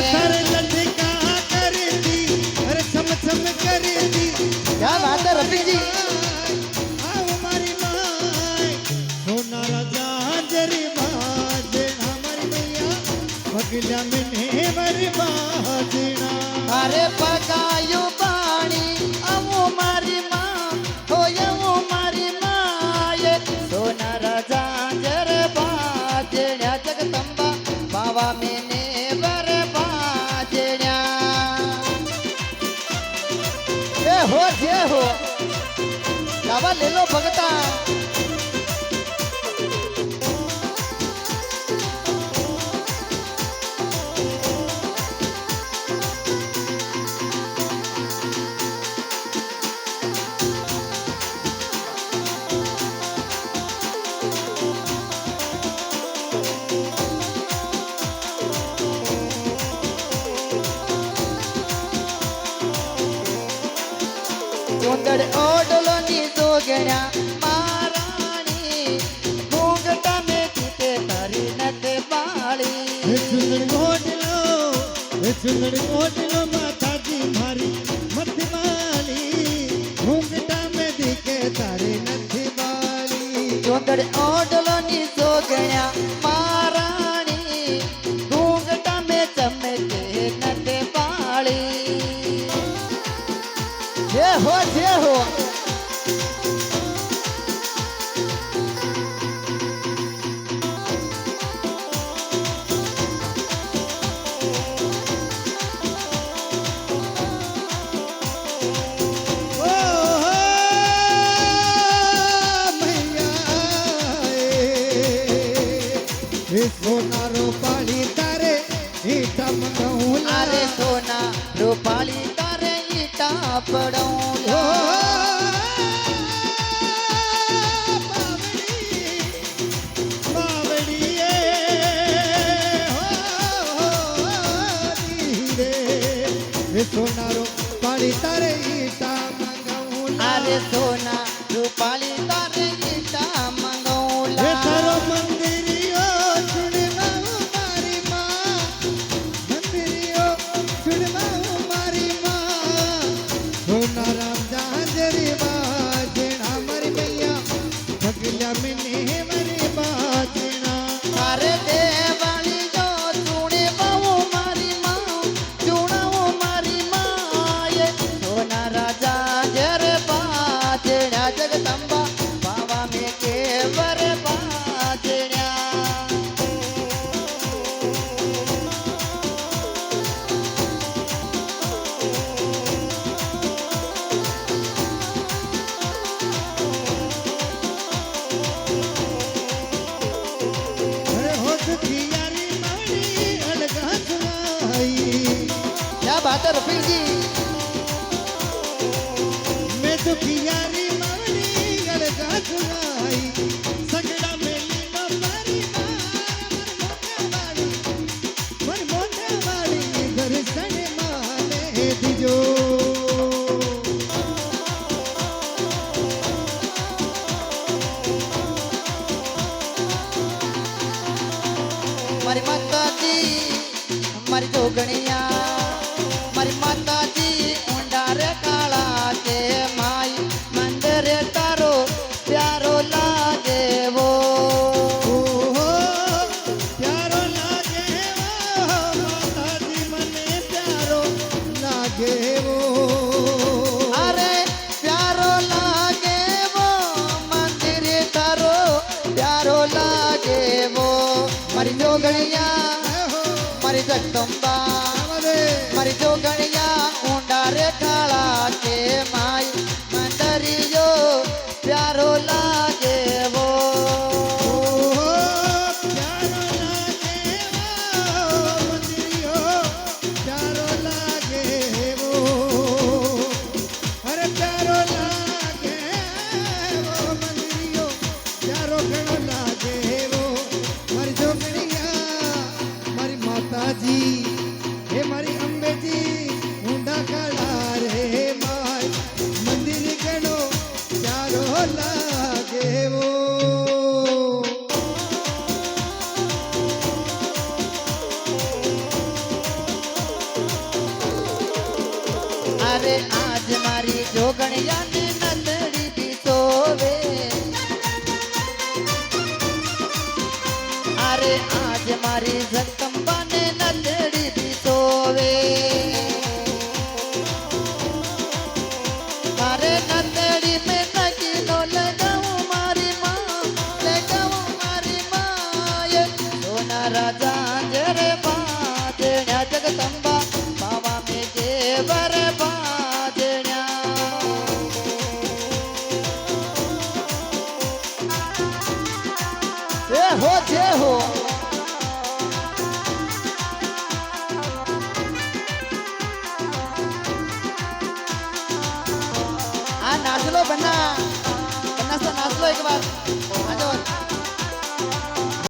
Sir लटका कर दी अरे चम चम कर दी। क्या बात है रफी जी। आओ हमारी माय सोना राजा जरी बाजना हमारी मैया पगला मैंने मरी बाजना। अरे पकायु पानी आवो मारी माँ हो आवो मारी माँ ये सोना राजा जर बाजण्या जगदंबा बाबा मैंने बर बाजण्या। ये हो बाबा ले लो भगता। चोंदड़ ओडलो नी जोगण्या महाराणी घूंघटा में थीते तारी नथे बाળી। चुंदड़ी ओडलो माता जी मारी मत वाली घूंघटा में दिखे तारी नथी वाली। चोंदड़ ओडलो नी जोगण्या महाराणी घूंघटा में चमके नथे बाળી। ये हो सोना रूपाली तारे ईटा मंगाऊला। अरे सोना रूपाली तारे ईटा पड़ौला। सोना रूपाली तारे ईटा मंगाऊला। अरे सोना रूपाली तारे ईटा मंगाऊला। तारो मंदिरियो चुड़माऊ मारी माँ मंदिरियो चुड़माऊ मारी माँ सोना राम जांजरी बाजना मरी मैया पगला मैंने मरी बाजना। अरे देवाली जो चूड़े बाऊ मारी माँ चूड़ाऊ मारी माँ ये सोना राजा जर बाजना जगदंबा बाबा में के वर बाजना। अरे हो दुखी यारी मावड़ी अलगा सुनाई। क्या बात है रफीक जी। मैं दुखी यारी मावड़ी अलगा सुनाई सगड़ा मेली में मारी मन मोटे वाली दर्शन माने दीजो। मारी माता जी मारी जोगणिया मारी माता जी ऊंडार काला के माई मंदिर तारो प्यारो लागे वो। प्यारो लागे वो माता जी मने प्यारो लागे वो। अरे प्यारो लागे वो मंदिर तारो प्यारो लागे वो। मारी जोगणिया मारी जगदंबा मारी जोगणिया ऊंडार काला के माई मंदरियो प्यारो लागे वो। प्यारो लागे वो मंदिरियो प्यारो लागे वो। अरे प्यारो लागे वो मंदिरियो प्यारो घणो लागे वो। मारी जोगणिया मारी माता जी हे मारी अंबे जी ऊंडा काला रे माय मंदिर घणो प्यारो लागे वो। અરે આજ મારી જોગણિયાને નંદડી બીસોવે અરે આજ મારી જગદંબાને નંદડી બીસોવે મારે નંદડી મેં નગીનો લગાવું મારી માએ સોના રાજા જરે બાજણ્યા જગદંબા બાવા મેં જેવર બાજણ્યા જે હો આ નાચલો બન્ના નાચલો એક વાર